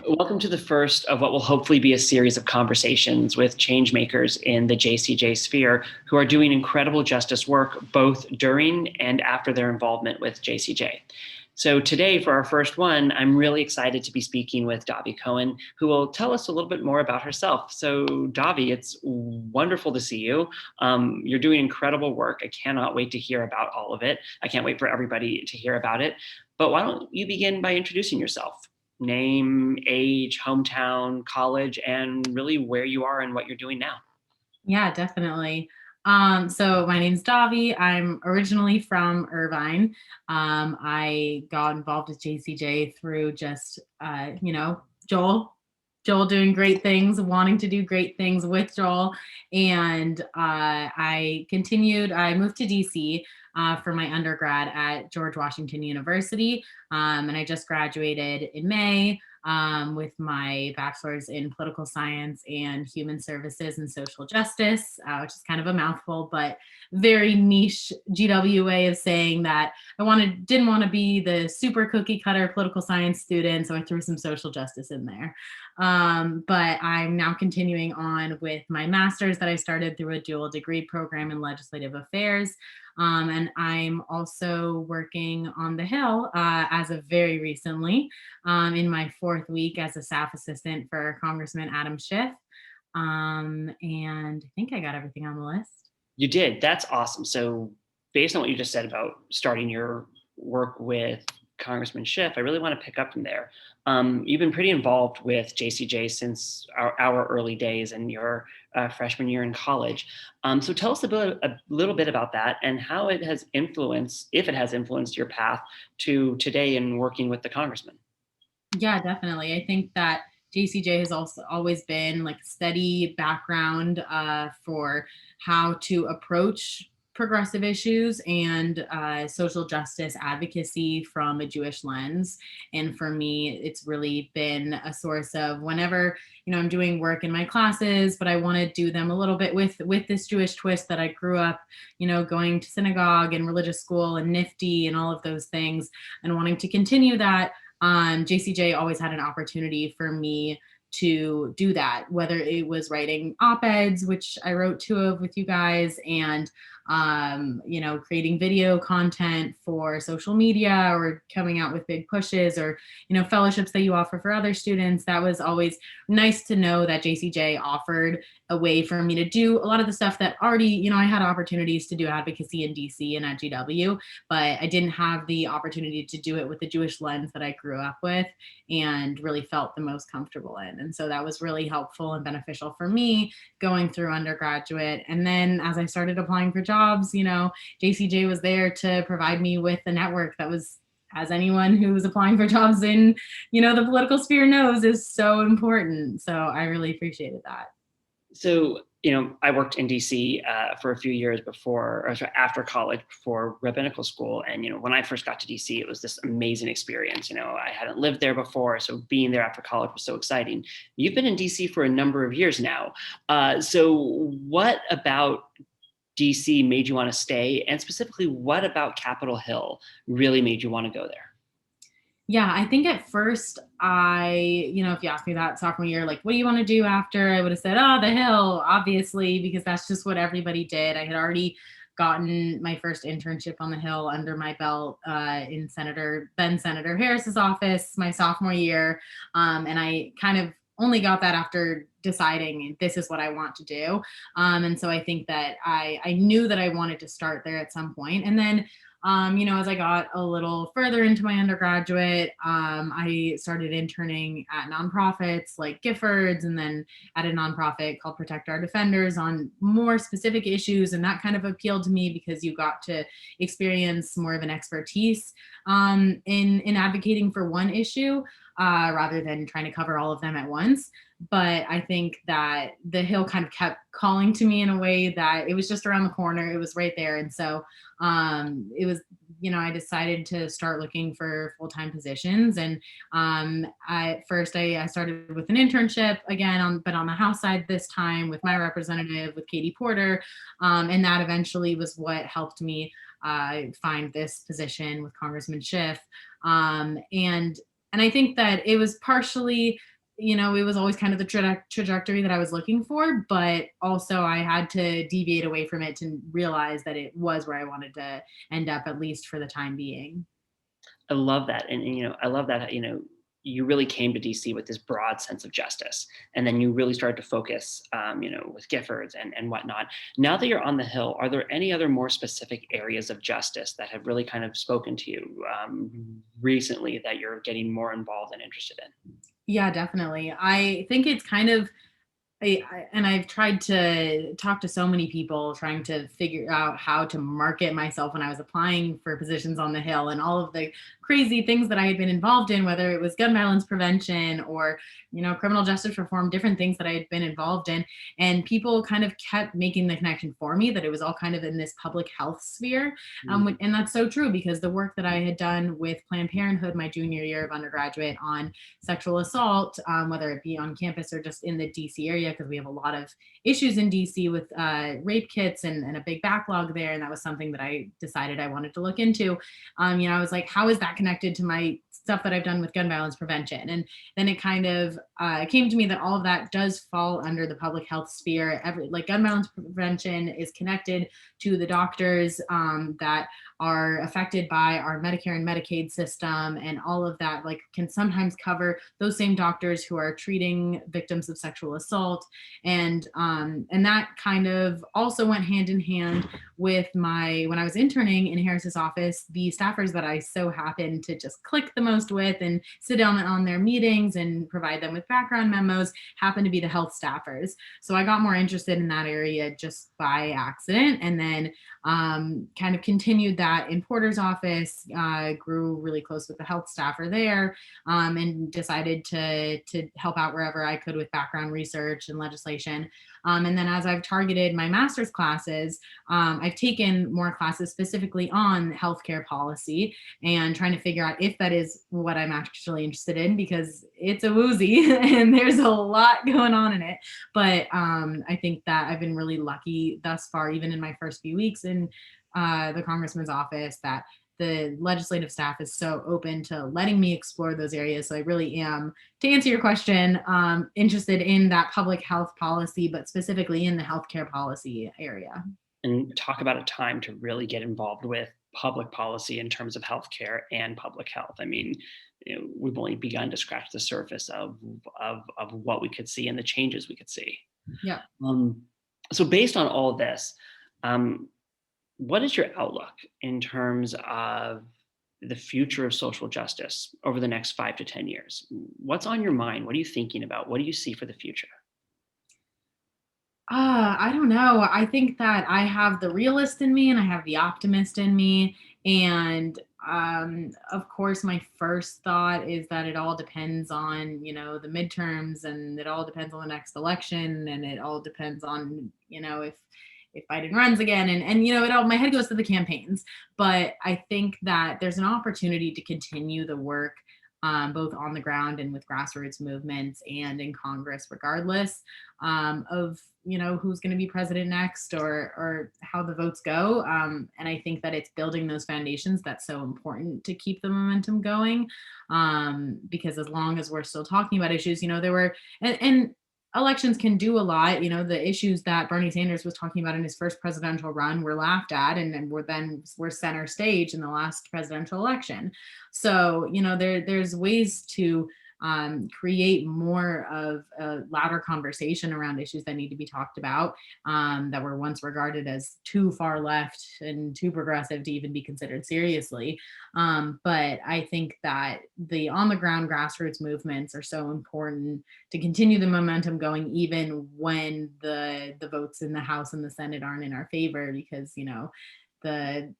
Welcome to the first of what will hopefully be a series of conversations with changemakers in the JCJ sphere who are doing incredible justice work both during and after their involvement with JCJ. So today, for our first one, I'm really excited to be speaking with Dahvi Cohen, who will tell us a little bit more about herself. So Dahvi, it's wonderful to see you. You're doing incredible work. I cannot wait to hear about all of it. I can't wait for everybody to hear about it. But why don't you begin by introducing yourself? Name, age, hometown, college, and really where you are and what you're doing now. Yeah, definitely. So my name's Davi. I'm originally from Irvine. I got involved with JCJ through just, Joel. Joel doing great things, wanting to do great things with Joel. And I moved to DC for my undergrad at George Washington University. And I just graduated in May with my bachelor's in political science and human services and social justice, which is kind of a mouthful, but very niche GW way of saying that didn't want to be the super cookie cutter political science student, so I threw some social justice in there. But I'm now continuing on with my master's that I started through a dual degree program in legislative affairs. And I'm also working on the Hill as of very recently in my fourth week as a staff assistant for Congressman Adam Schiff. And I think I got everything on the list. You did. That's awesome. So, based on what you just said about starting your work with Congressman Schiff, I really want to pick up from there. You've been pretty involved with JCJ since our early days and your freshman year in college. So tell us a little bit about that and how it has influenced, if it has influenced your path to today in working with the congressman. Yeah, definitely. I think that JCJ has also always been like steady background for how to approach progressive issues and social justice advocacy from a Jewish lens. And for me, it's really been a source of whenever, I'm doing work in my classes, but I want to do them a little bit with this Jewish twist that I grew up, going to synagogue and religious school and Nifty and all of those things and wanting to continue that. JCJ always had an opportunity for me to do that, whether it was writing op-eds, which I wrote two of with you guys, and creating video content for social media or coming out with big pushes or, fellowships that you offer for other students. That was always nice to know that JCJ offered a way for me to do a lot of the stuff that already, I had opportunities to do advocacy in DC and at GW, but I didn't have the opportunity to do it with the Jewish lens that I grew up with and really felt the most comfortable in. And so that was really helpful and beneficial for me going through undergraduate. And then as I started applying for jobs, JCJ was there to provide me with a network that was, as anyone who was applying for jobs in, the political sphere knows, is so important. So I really appreciated that. So, I worked in DC for a few years before, or sorry, after college, before rabbinical school. And, when I first got to DC, it was this amazing experience. I hadn't lived there before. So being there after college was so exciting. You've been in DC for a number of years now. So what about DC made you want to stay? And specifically, what about Capitol Hill really made you want to go there? Yeah, I think at first if you asked me that sophomore year, like, what do you want to do after? I would have said, oh, the Hill, obviously, because that's just what everybody did. I had already gotten my first internship on the Hill under my belt in then Senator Harris's office my sophomore year. And I kind of only got that after deciding this is what I want to do. And so I think that I knew that I wanted to start there at some point. And then as I got a little further into my undergraduate, I started interning at nonprofits like Giffords and then at a nonprofit called Protect Our Defenders on more specific issues. And that kind of appealed to me because you got to experience more of an expertise in advocating for one issue rather than trying to cover all of them at once. But I think that the Hill kind of kept calling to me in a way that it was just around the corner. It was right there. And so it was, I decided to start looking for full-time positions. And first I started with an internship again, but on the House side this time with my representative, with Katie Porter. And that eventually was what helped me find this position with Congressman Schiff. And And I think that it was partially, it was always kind of the trajectory that I was looking for, but also I had to deviate away from it to realize that it was where I wanted to end up, at least for the time being. I love that. And I love that, you really came to DC with this broad sense of justice. And then you really started to focus, with Giffords and whatnot. Now that you're on the Hill, are there any other more specific areas of justice that have really kind of spoken to you recently that you're getting more involved and interested in? Yeah, definitely. I think it's kind of and I've tried to talk to so many people trying to figure out how to market myself when I was applying for positions on the Hill, and all of the crazy things that I had been involved in, whether it was gun violence prevention or, criminal justice reform, different things that I had been involved in. And people kind of kept making the connection for me that it was all kind of in this public health sphere. And that's so true, because the work that I had done with Planned Parenthood my junior year of undergraduate on sexual assault, whether it be on campus or just in the DC area, because we have a lot of issues in DC with rape kits and a big backlog there. And that was something that I decided I wanted to look into. I was like, how is that connected to my stuff that I've done with gun violence prevention? And then it kind of came to me that all of that does fall under the public health sphere. Like gun violence prevention is connected to the doctors that are affected by our Medicare and Medicaid system, and all of that like can sometimes cover those same doctors who are treating victims of sexual assault. And that kind of also went hand in hand with when I was interning in Harris's office, the staffers that I so happened to just click the most with and sit down on their meetings and provide them with background memos happened to be the health staffers. So I got more interested in that area just by accident, and then kind of continued that in Porter's office, grew really close with the health staffer there, and decided to help out wherever I could with background research and legislation. And then as I've targeted my master's classes, I've taken more classes specifically on healthcare policy and trying to figure out if that is what I'm actually interested in, because it's a woozy and there's a lot going on in it. But I think that I've been really lucky thus far, even in my first few weeks in the congressman's office, that the legislative staff is so open to letting me explore those areas. So I really am, to answer your question, interested in that public health policy, but specifically in the healthcare policy area. And talk about a time to really get involved with public policy in terms of healthcare and public health. I mean, we've only begun to scratch the surface of what we could see and the changes we could see. Yeah. So based on all of this, what is your outlook in terms of the future of social justice over the next 5 to 10 years? What's on your mind? What are you thinking about? What do you see for the future? I don't know. I think that I have the realist in me and I have the optimist in me. And of course, my first thought is that it all depends on, the midterms, and it all depends on the next election, and it all depends on, if Biden runs again, and it all, my head goes to the campaigns. But I think that there's an opportunity to continue the work, both on the ground and with grassroots movements and in Congress, regardless of who's going to be president next or how the votes go. And I think that it's building those foundations that's so important to keep the momentum going, because as long as we're still talking about issues, there were and elections can do a lot. The issues that Bernie Sanders was talking about in his first presidential run were laughed at, and were center stage in the last presidential election. So, there's ways to create more of a louder conversation around issues that need to be talked about, that were once regarded as too far left and too progressive to even be considered seriously. But I think that the on the ground grassroots movements are so important to continue the momentum going, even when the votes in the House and the Senate aren't in our favor, because the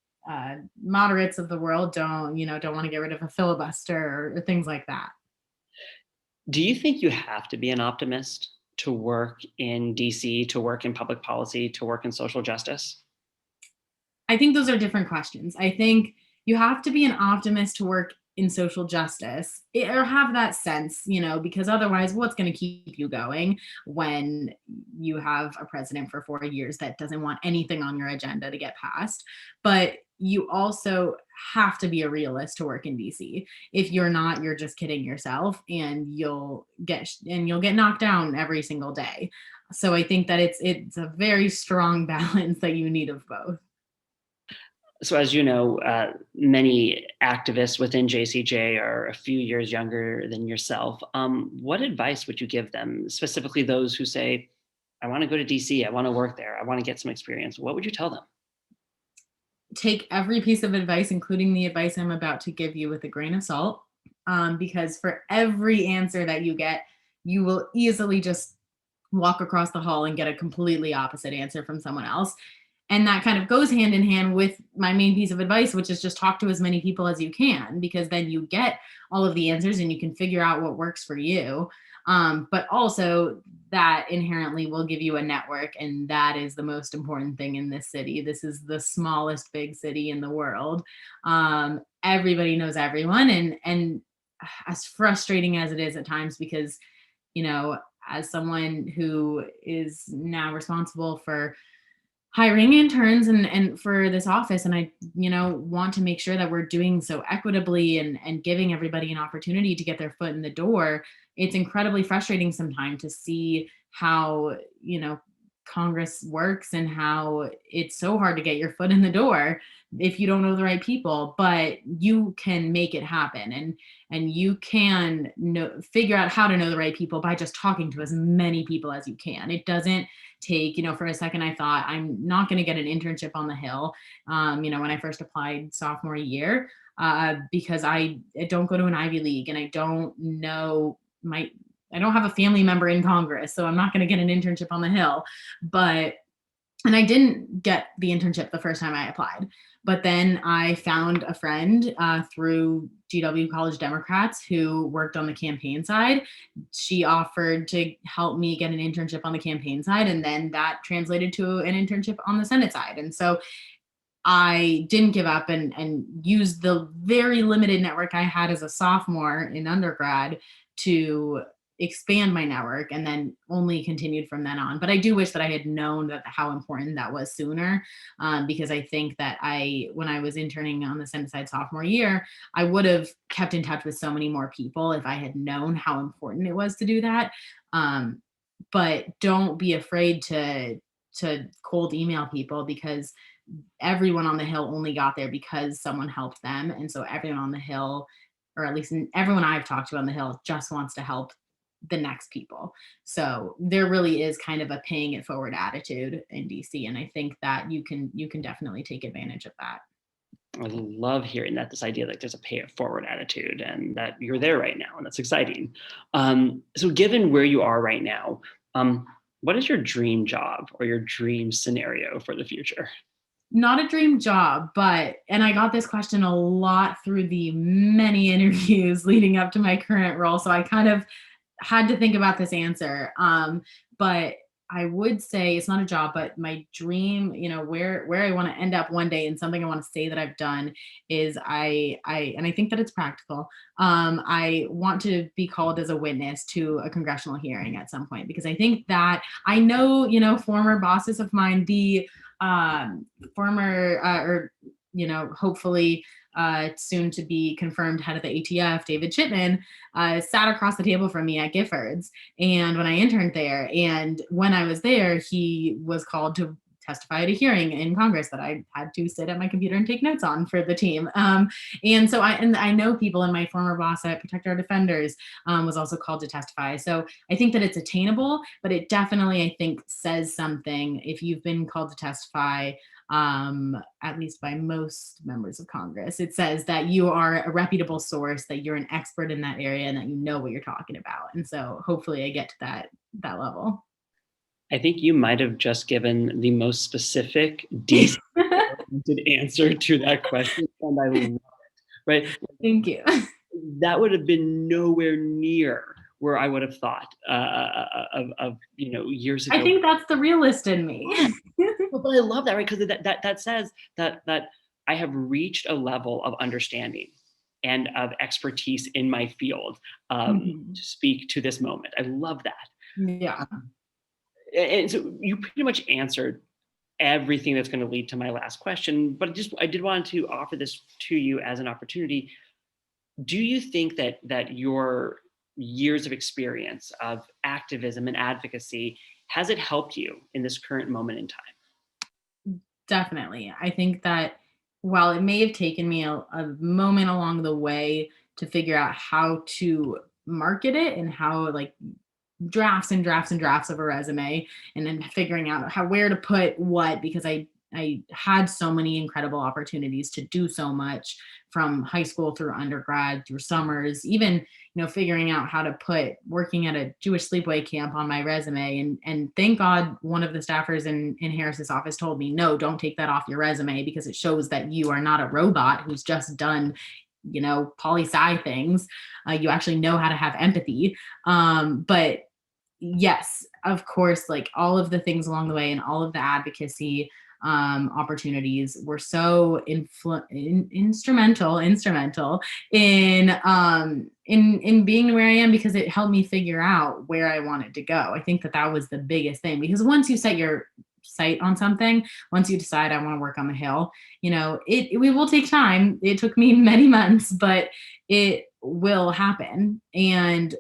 moderates of the world don't want to get rid of a filibuster or things like that. Do you think you have to be an optimist to work in DC, to work in public policy, to work in social justice? I think those are different questions. I think you have to be an optimist to work in social justice, or have that sense, because otherwise, what's going to keep you going when you have a president for 4 years that doesn't want anything on your agenda to get passed? But you also have to be a realist to work in DC. If you're not, you're just kidding yourself, and you'll get knocked down every single day. So I think that it's a very strong balance that you need of both. So as you know, many activists within JCJ are a few years younger than yourself. What advice would you give them, specifically those who say, I want to go to DC, I want to work there, I want to get some experience? What would you tell them? Take every piece of advice, including the advice I'm about to give you, with a grain of salt, because for every answer that you get, you will easily just walk across the hall and get a completely opposite answer from someone else. And that kind of goes hand in hand with my main piece of advice, which is just talk to as many people as you can, because then you get all of the answers and you can figure out what works for you. But also, that inherently will give you a network, and that is the most important thing in this city. This is the smallest big city in the world. Everybody knows everyone, and as frustrating as it is at times, because, as someone who is now responsible for hiring interns and for this office, and I want to make sure that we're doing so equitably and giving everybody an opportunity to get their foot in the door, it's incredibly frustrating sometimes to see how Congress works, and how it's so hard to get your foot in the door if you don't know the right people. But you can make it happen, and you can figure out how to know the right people by just talking to as many people as you can. It doesn't take, for a second I thought, I'm not going to get an internship on the Hill, when I first applied sophomore year, because I don't go to an Ivy League, and I don't have a family member in Congress, so I'm not going to get an internship on the Hill. And I didn't get the internship the first time I applied. But then I found a friend through GW College Democrats who worked on the campaign side. She offered to help me get an internship on the campaign side, and then that translated to an internship on the Senate side. And so I didn't give up, and used the very limited network I had as a sophomore in undergrad to expand my network, and then only continued from then on. But I do wish that I had known how important that was sooner, because I think that when I was interning on the Senate side sophomore year, I would have kept in touch with so many more people if I had known how important it was to do that. But don't be afraid to cold email people, because everyone on the Hill only got there because someone helped them. And so everyone on the Hill, or at least everyone I've talked to on the Hill, just wants to help the next people. So there really is kind of a paying it forward attitude in DC. And I think that you can definitely take advantage of that. I love hearing that, this idea that there's a pay it forward attitude, and that you're there right now, and that's exciting. So given where you are right now, what is your dream job or your dream scenario for the future? Not a dream job, and I got this question a lot through the many interviews leading up to my current role, so I kind of had to think about this answer. But I would say it's not a job, but my dream, where I want to end up one day, and something I want to say that I've done, is and I think that it's practical. I want to be called as a witness to a congressional hearing at some point, because I think that I know, former bosses of mine, the former, hopefully soon to be confirmed head of the ATF, David Chipman, sat across the table from me at Giffords, and when I interned there, and when I was there, he was called to testify at a hearing in Congress that I had to sit at my computer and take notes on for the team. And so I know people, and my former boss at Protect Our Defenders was also called to testify. So I think that it's attainable, but it definitely, I think, says something if you've been called to testify, at least by most members of Congress. It says that you are a reputable source, that you're an expert in that area, and that you know what you're talking about. And so hopefully I get to that level. I think you might have just given the most specific, decent answer to that question, and I love it. Right? Thank you. That would have been nowhere near where I would have thought of years ago. I think that's the realist in me. But I love that, right? Because that says that I have reached a level of understanding and of expertise in my field to speak to this moment. I love that. Yeah. And so you pretty much answered everything that's going to lead to my last question, but I did want to offer this to you as an opportunity. Do you think that your years of experience of activism and advocacy, has it helped you in this current moment in time? Definitely. I think that while it may have taken me a moment along the way to figure out how to market it and how, like, drafts and drafts and drafts of a resume, and then figuring out how, where to put what, because I had so many incredible opportunities to do so much from high school through undergrad through summers, even, figuring out how to put working at a Jewish sleepaway camp on my resume. And thank God one of the staffers in Harris's office told me, no, don't take that off your resume, because it shows that you are not a robot who's just done, poli sci things. You actually know how to have empathy. But yes, of course, like, all of the things along the way and all of the advocacy opportunities were so instrumental in being where I am, because it helped me figure out where I wanted to go. I think that was the biggest thing, because once you set your sight on something, once you decide I want to work on the hill, it will take time. It took me many months, but it will happen. And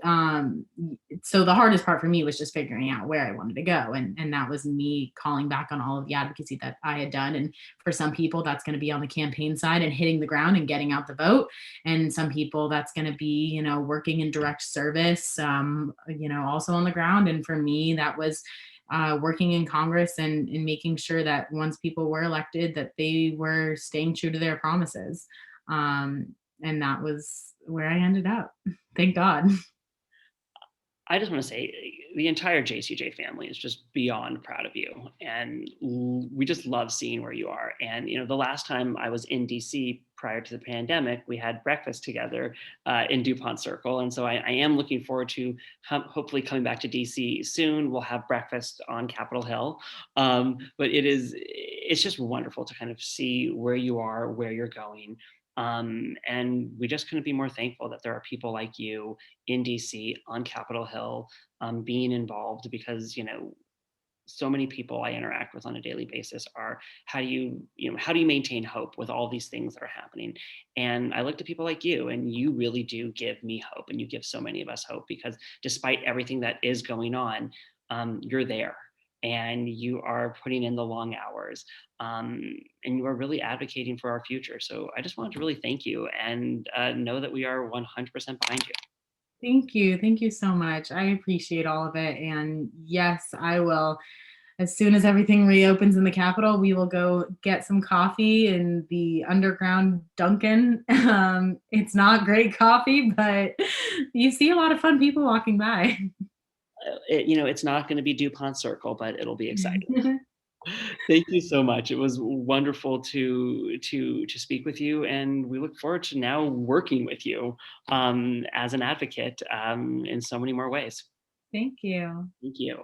so the hardest part for me was just figuring out where I wanted to go. And that was me calling back on all of the advocacy that I had done. And for some people, that's going to be on the campaign side and hitting the ground and getting out the vote. And some people, that's going to be, working in direct service, also on the ground. And for me, that was working in Congress and making sure that once people were elected, that they were staying true to their promises. And that was where I ended up. Thank God. I just want to say the entire JCJ family is just beyond proud of you. And we just love seeing where you are. And, the last time I was in DC prior to the pandemic, we had breakfast together in DuPont Circle. And so I am looking forward to hopefully coming back to DC soon. We'll have breakfast on Capitol Hill. But it's just wonderful to kind of see where you are, where you're going. And we just couldn't be more thankful that there are people like you in DC on Capitol Hill, being involved, because so many people I interact with on a daily basis are, how do you maintain hope with all these things that are happening? And I look to people like you, and you really do give me hope, and you give so many of us hope, because despite everything that is going on, you're there. And you are putting in the long hours, and you are really advocating for our future. So I just wanted to really thank you, and know that we are 100% behind you. Thank you. Thank you so much. I appreciate all of it. And yes, I will. As soon as everything reopens in the Capitol, we will go get some coffee in the underground Dunkin'. It's not great coffee, but you see a lot of fun people walking by. It's not going to be DuPont Circle, but it'll be exciting. Thank you so much. It was wonderful to speak with you, and we look forward to now working with you as an advocate in so many more ways. Thank you. Thank you.